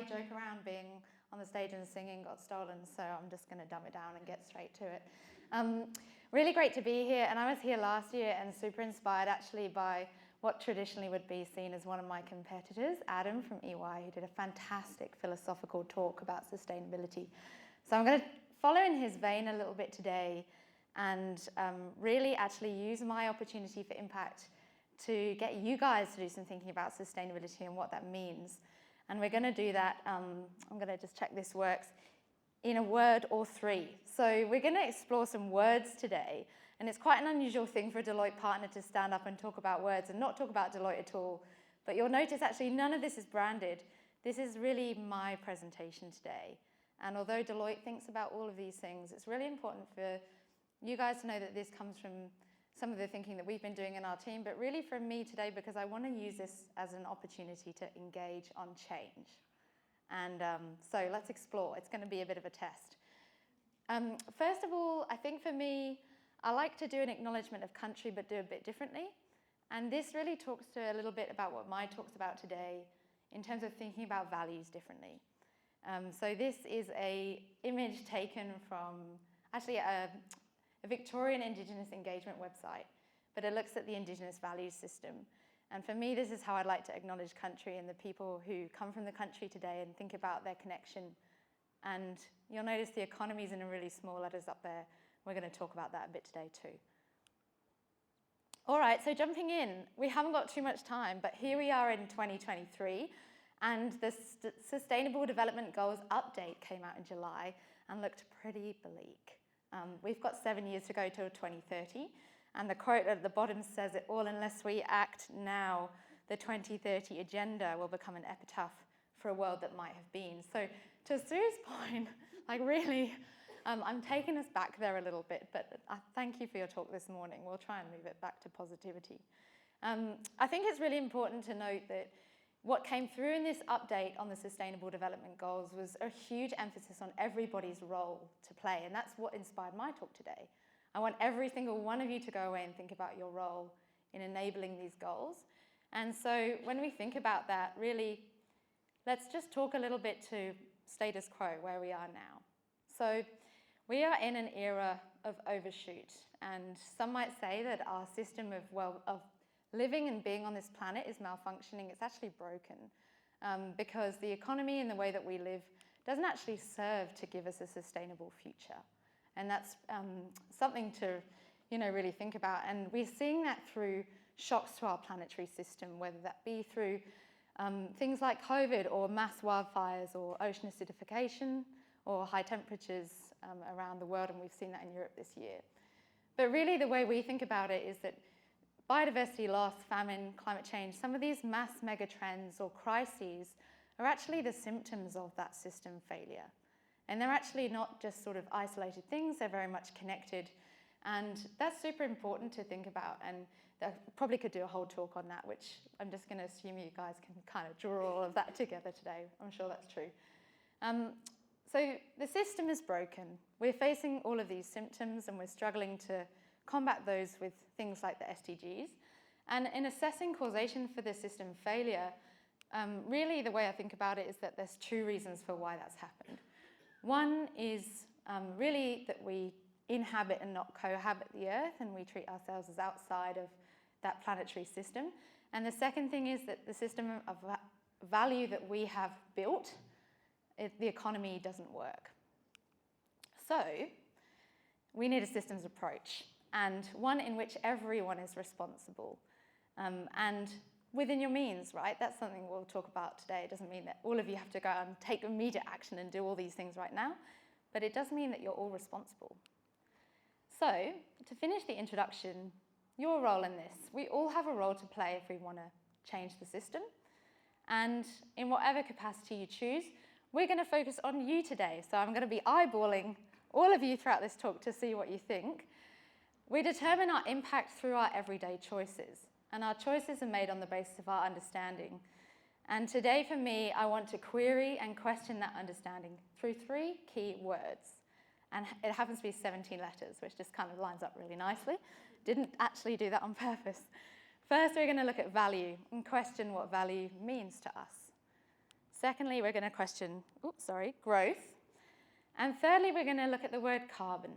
joke around being on the stage and singing got stolen, so I'm just going to dumb it down and get straight to it. Really great to be here, and I was here last year and super inspired actually by what traditionally would be seen as one of my competitors, Adam from EY, who did a fantastic philosophical talk about sustainability. So I'm going to follow in his vein a little bit today and really actually use my opportunity for impact to get you guys to do some thinking about sustainability and what that means. And we're going to do that, I'm going to just check this works, in a word or three. So we're going to explore some words today, and it's quite an unusual thing for a Deloitte partner to stand up and talk about words and not talk about Deloitte at all. But you'll notice actually none of this is branded. This is really my presentation today. And although Deloitte thinks about all of these things, it's really important for you guys to know that this comes from some of the thinking that we've been doing in our team, but really from me today because I want to use this as an opportunity to engage on change. And so let's explore. It's going to be a bit of a test. First of all, I think for me, I like to do an acknowledgement of country, but do a bit differently. And this really talks to a little bit about what my talk's about today in terms of thinking about values differently. So this is an image taken from actually a Victorian Indigenous engagement website, but it looks at the Indigenous values system. And for me, this is how I'd like to acknowledge country and the people who come from the country today and think about their connection. And you'll notice the economy's in really small letters up there. We're going to talk about that a bit today too. All right, so jumping in, we haven't got too much time, but here we are in 2023, and the Sustainable Development Goals update came out in July and looked pretty bleak. We've got 7 years to go till 2030, and the quote at the bottom says it all: unless we act now, the 2030 agenda will become an epitaph for a world that might have been. So to Sue's point, like really, I'm taking us back there a little bit, but thank you for your talk this morning. We'll try and move it back to positivity. I think it's really important to note that what came through in this update on the Sustainable Development Goals was a huge emphasis on everybody's role to play, and that's what inspired my talk today. I want every single one of you to go away and think about your role in enabling these goals. And so when we think about that, really, let's just talk a little bit to status quo, where we are now. So we are in an era of overshoot, and some might say that our system of living and being on this planet is malfunctioning. It's actually broken because the economy and the way that we live doesn't actually serve to give us a sustainable future. And that's something to really think about. And we're seeing that through shocks to our planetary system, whether that be through things like COVID or mass wildfires or ocean acidification or high temperatures around the world, and we've seen that in Europe this year. But really the way we think about it is that biodiversity loss, famine, climate change, some of these mass megatrends or crises are actually the symptoms of that system failure. And they're actually not just sort of isolated things, they're very much connected. And that's super important to think about, and I probably could do a whole talk on that, which I'm just going to assume you guys can kind of draw all of that together today. I'm sure that's true. So the system is broken. We're facing all of these symptoms and we're struggling to combat those with things like the SDGs. And in assessing causation for the system failure, really the way I think about it is that there's two reasons for why that's happened. One is really that we inhabit and not cohabit the Earth, and we treat ourselves as outside of that planetary system. And the second thing is that the system of value that we have built, the economy doesn't work. So we need a systems approach, and one in which everyone is responsible. And within your means, right? That's something we'll talk about today. It doesn't mean that all of you have to go and take immediate action and do all these things right now, but it does mean that you're all responsible. So, to finish the introduction, your role in this. We all have a role to play if we want to change the system. And in whatever capacity you choose, we're going to focus on you today. So I'm going to be eyeballing all of you throughout this talk to see what you think. We determine our impact through our everyday choices, and our choices are made on the basis of our understanding. And today for me, I want to query and question that understanding through three key words. And it happens to be 17 letters, which just kind of lines up really nicely. Didn't actually do that on purpose. First, we're going to look at value and question what value means to us. Secondly, we're going to question, growth. And thirdly, we're going to look at the word carbon.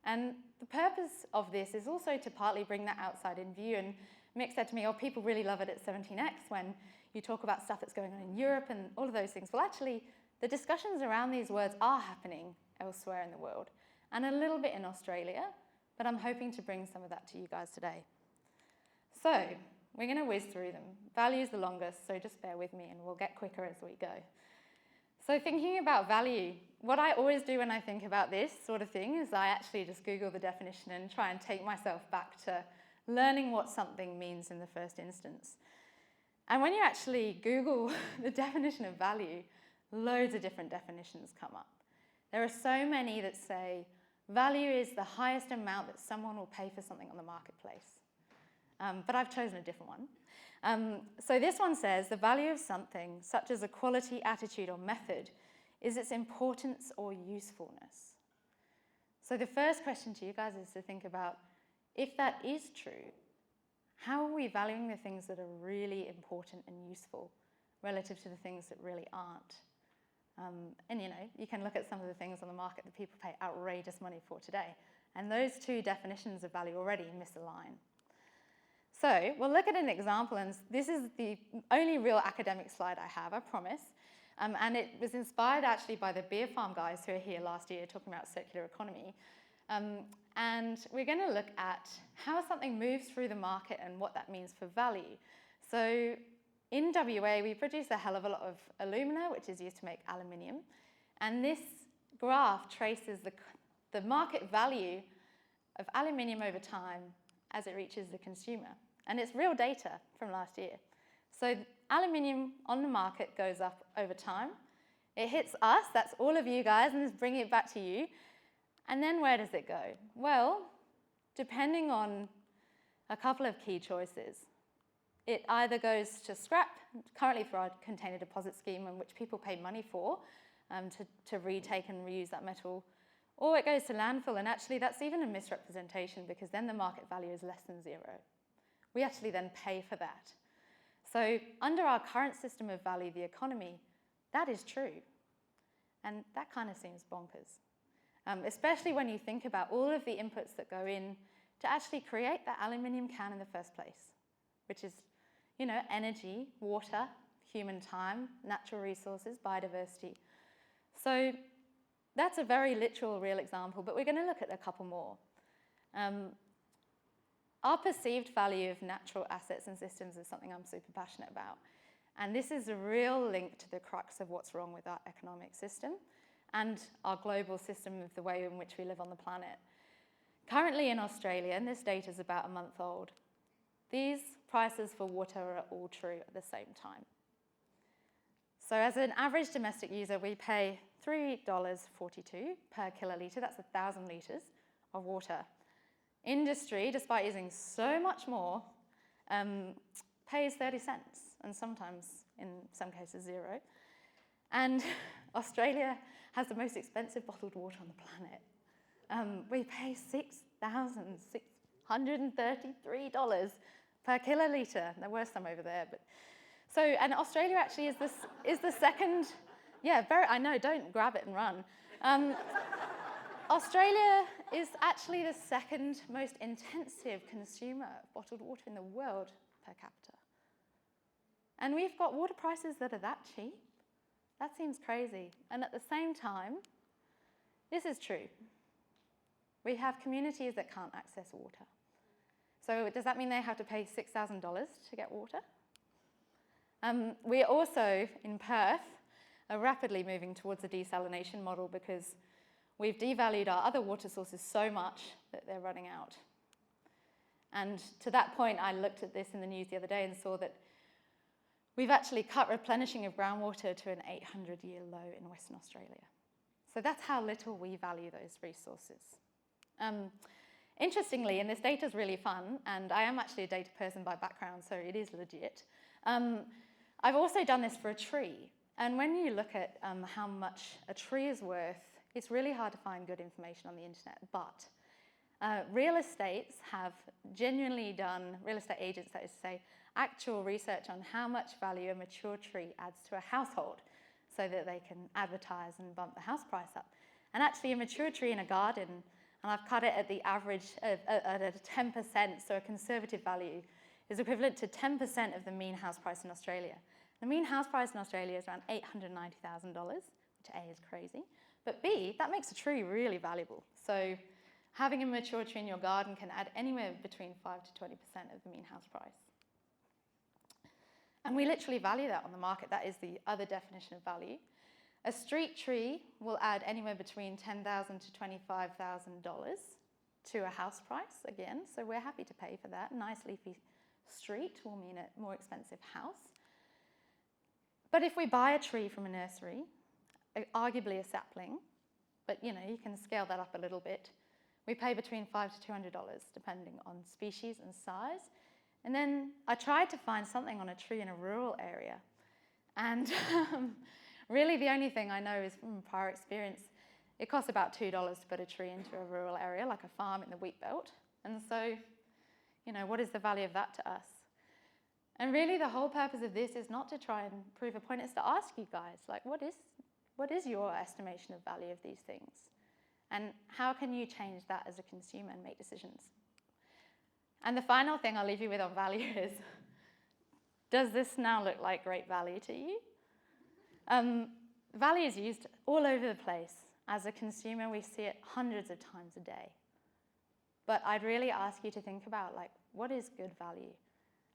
And the purpose of this is also to partly bring that outside in view. And Mick said to me, oh, people really love it at 17x when you talk about stuff that's going on in Europe and all of those things. Well, actually, the discussions around these words are happening elsewhere in the world and a little bit in Australia, but I'm hoping to bring some of that to you guys today. So we're going to whiz through them. Value is the longest, so just bear with me and we'll get quicker as we go. So thinking about value, what I always do when I think about this sort of thing is I actually just Google the definition and try and take myself back to learning what something means in the first instance. And when you actually Google the definition of value, loads of different definitions come up. There are so many that say value is the highest amount that someone will pay for something on the marketplace. But I've chosen a different one. So this one says the value of something, such as a quality, attitude, or method, is its importance or usefulness. So the first question to you guys is to think about, if that is true, how are we valuing the things that are really important and useful relative to the things that really aren't? And you can look at some of the things on the market that people pay outrageous money for today. And those two definitions of value already misalign. So we'll look at an example, and this is the only real academic slide I have, I promise. And it was inspired actually by the beer farm guys who were here last year talking about circular economy. And we're going to look at how something moves through the market and what that means for value. So in WA, we produce a hell of a lot of alumina, which is used to make aluminium. And this graph traces the market value of aluminium over time as it reaches the consumer. And it's real data from last year. So aluminium on the market goes up over time. It hits us, that's all of you guys, and let's bring it back to you. And then where does it go? Well, depending on a couple of key choices. It either goes to scrap, currently through our container deposit scheme, in which people pay money for to retake and reuse that metal, or it goes to landfill, and actually that's even a misrepresentation because then the market value is less than zero. We actually then pay for that. So under our current system of value, the economy, that is true. And that kind of seems bonkers, especially when you think about all of the inputs that go in to actually create that aluminium can in the first place, which is, energy, water, human time, natural resources, biodiversity. So that's a very literal, real example, but we're going to look at a couple more. Our perceived value of natural assets and systems is something I'm super passionate about. And this is a real link to the crux of what's wrong with our economic system and our global system of the way in which we live on the planet. Currently in Australia, and this data is about a month old, these prices for water are all true at the same time. So as an average domestic user, we pay $3.42 per kilolitre, that's 1,000 litres of water. Industry, despite using so much more, pays 30 cents, and sometimes, in some cases, zero. And Australia has the most expensive bottled water on the planet. We pay $6,633 per kilolitre. There were some over there, but and Australia actually is the second. Yeah, I know. Don't grab it and run. Australia is actually the second most intensive consumer of bottled water in the world per capita. And we've got water prices that are that cheap. That seems crazy. And at the same time, this is true. We have communities that can't access water. So does that mean they have to pay $6,000 to get water? We also, in Perth, are rapidly moving towards a desalination model because we've devalued our other water sources so much that they're running out. And to that point, I looked at this in the news the other day and saw that we've actually cut replenishing of groundwater to an 800-year low in Western Australia. So that's how little we value those resources. Interestingly, and this data is really fun, and I am actually a data person by background, so it is legit. I've also done this for a tree. And when you look at how much a tree is worth, it's really hard to find good information on the internet. But real estates have genuinely done, real estate agents, that is to say, actual research on how much value a mature tree adds to a household. so that they can advertise and bump the house price up. And actually a mature tree in a garden, and I've cut it at the average at a 10%, so a conservative value, is equivalent to 10% of the mean house price in Australia. The mean house price in Australia is around $890,000, which A, is crazy, but B, that makes a tree really valuable. So having a mature tree in your garden can add anywhere between 5 to 20% of the mean house price. And we literally value that on the market. That is the other definition of value. A street tree will add anywhere between $10,000 to $25,000 to a house price, again, so we're happy to pay for that. A nice leafy street will mean a more expensive house. But if we buy a tree from a nursery, arguably a sapling, but you can scale that up a little bit, we pay between $500 to $200 depending on species and size. And then I tried to find something on a tree in a rural area, and really the only thing I know is from prior experience, it costs about $2 to put a tree into a rural area, like a farm in the wheat belt. And so, what is the value of that to us? And really the whole purpose of this is not to try and prove a point, it's to ask you guys, like, what is your estimation of value of these things? And how can you change that as a consumer and make decisions? And the final thing I'll leave you with on value is, does this now look like great value to you? Value is used all over the place. As a consumer, we see it hundreds of times a day. But I'd really ask you to think about, like, what is good value?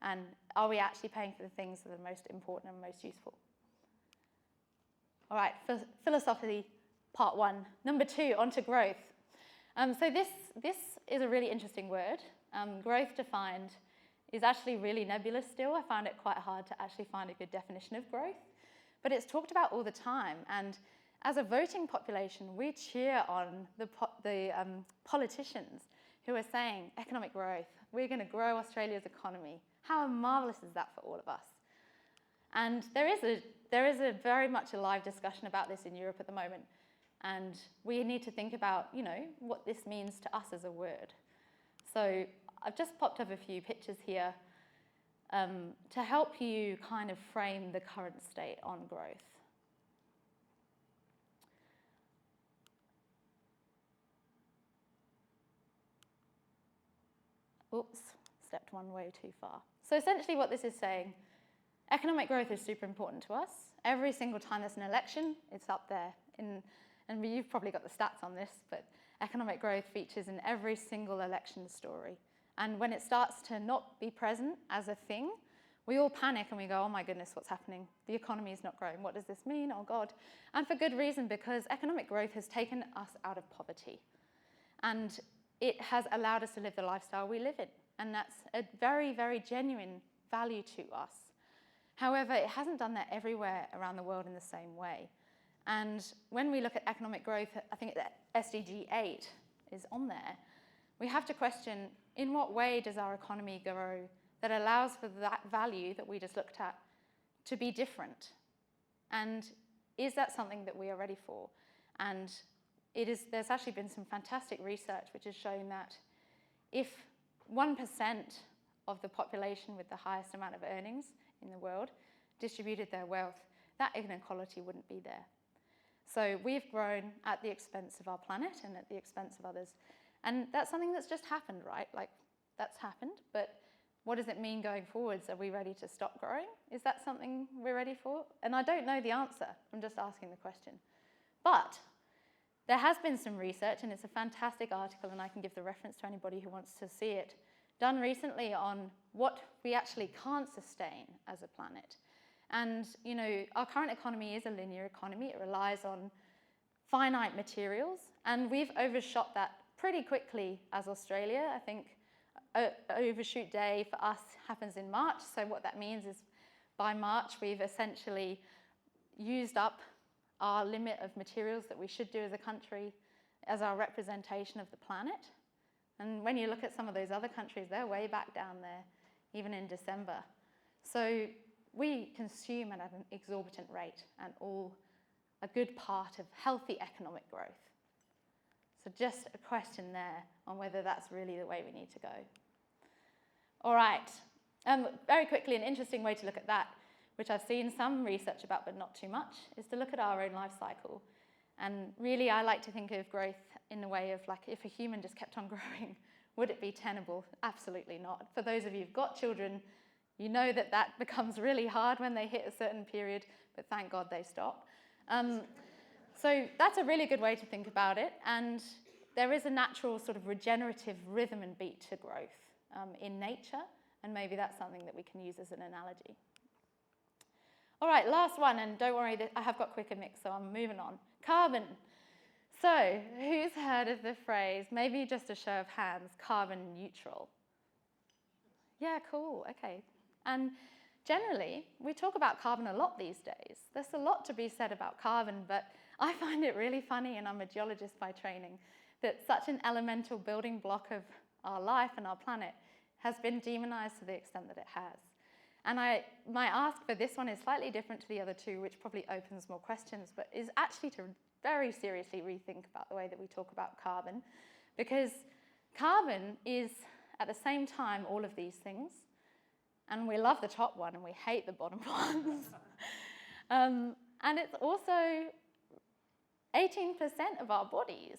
And are we actually paying for the things that are most important and most useful? All right, philosophy, part one. Number two, on to growth. So this is a really interesting word. Growth defined is actually really nebulous still. I found it quite hard to actually find a good definition of growth. But it's talked about all the time. And as a voting population, we cheer on the politicians who are saying, economic growth, we're going to grow Australia's economy. How marvellous is that for all of us? And there is a very much a live discussion about this in Europe at the moment. And we need to think about, what this means to us as a word. So I've just popped up a few pictures here to help you kind of frame the current state on growth. Oops, stepped one way too far. So essentially what this is saying, economic growth is super important to us. Every single time there's an election, it's up there. And you've probably got the stats on this, but economic growth features in every single election story. And when it starts to not be present as a thing, we all panic and we go, oh my goodness, what's happening? The economy is not growing. What does this mean? Oh God. And for good reason, because economic growth has taken us out of poverty. And it has allowed us to live the lifestyle we live in. And that's a very, very genuine value to us. However, it hasn't done that everywhere around the world in the same way. And when we look at economic growth, I think that SDG 8 is on there. We have to question, in what way does our economy grow that allows for that value that we just looked at to be different? And is that something that we are ready for? And there's actually been some fantastic research which has shown that if 1% of the population with the highest amount of earnings in the world distributed their wealth, that inequality wouldn't be there. So we've grown at the expense of our planet and at the expense of others. And that's something that's just happened, right? Like, that's happened, but what does it mean going forwards? Are we ready to stop growing? Is that something we're ready for? And I don't know the answer. I'm just asking the question. But there has been some research, and it's a fantastic article, and I can give the reference to anybody who wants to see it, done recently on what we actually can't sustain as a planet. And, our current economy is a linear economy. It relies on finite materials, and we've overshot that pretty quickly as Australia. I think overshoot day for us happens in March. So what that means is by March, we've essentially used up our limit of materials that we should do as a country as our representation of the planet. And when you look at some of those other countries, they're way back down there, even in December. So we consume at an exorbitant rate, and all a good part of healthy economic growth. So just a question there on whether that's really the way we need to go. All right, very quickly, an interesting way to look at that. which I've seen some research about but not too much, is to look at our own life cycle. And really, I like to think of growth in the way of like, if a human just kept on growing, would it be tenable? Absolutely not. For those of you who've got children, you know that that becomes really hard when they hit a certain period, but thank God they stop. So that's a really good way to think about it. And there is a natural sort of regenerative rhythm and beat to growth in nature, and maybe that's something that we can use as an analogy. All right, last one, and don't worry, I have got quicker mix, so I'm moving on. Carbon. So, who's heard of the phrase, maybe just a show of hands, carbon neutral? Yeah, cool, okay. And generally, we talk about carbon a lot these days. There's a lot to be said about carbon, but I find it really funny, and I'm a geologist by training, that such an elemental building block of our life and our planet has been demonized to the extent that it has. And my ask for this one is slightly different to the other two, which probably opens more questions, but is actually to very seriously rethink about the way that we talk about carbon, because carbon is, at the same time, all of these things, and we love the top one and we hate the bottom ones. And it's also 18% of our bodies.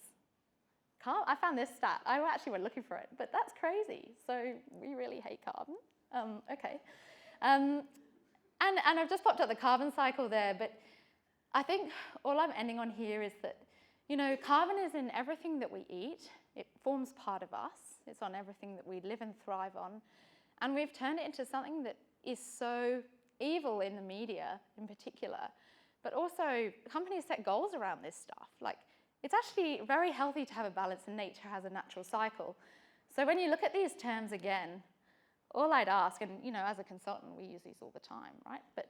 I found this stat. I actually went looking for it, but that's crazy. So we really hate carbon. Okay. And I've just popped up the carbon cycle there, but I think all I'm ending on here is that, you know, carbon is in everything that we eat. It forms part of us. It's on everything that we live and thrive on. And we've turned it into something that is so evil in the media in particular, but also companies set goals around this stuff. Like, it's actually very healthy to have a balance, and nature has a natural cycle. So when you look at these terms again, all I'd ask, and you know, as a consultant, we use these all the time, right? But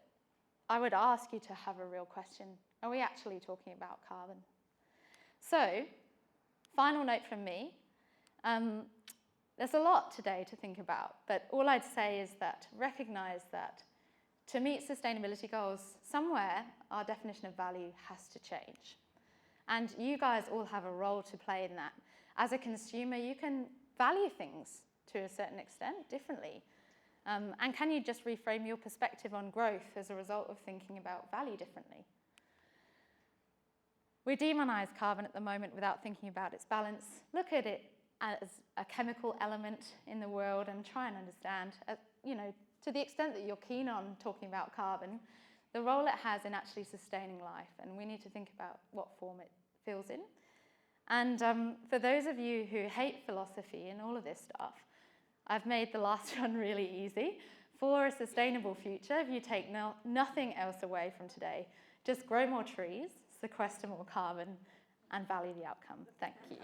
I would ask you to have a real question. Are we actually talking about carbon? So, final note from me. There's a lot today to think about, but all I'd say is that recognize that to meet sustainability goals, somewhere our definition of value has to change. And you guys all have a role to play in that. As a consumer, you can value things to a certain extent differently. And can you just reframe your perspective on growth as a result of thinking about value differently? We demonize carbon at the moment without thinking about its balance. Look at it as a chemical element in the world and try and understand, you know, to the extent that you're keen on talking about carbon, the role it has in actually sustaining life, and we need to think about what form it fills in. And for those of you who hate philosophy and all of this stuff, I've made the last one really easy. For a sustainable future, if you take nothing else away from today, just grow more trees, sequester more carbon, and value the outcome. Thank you.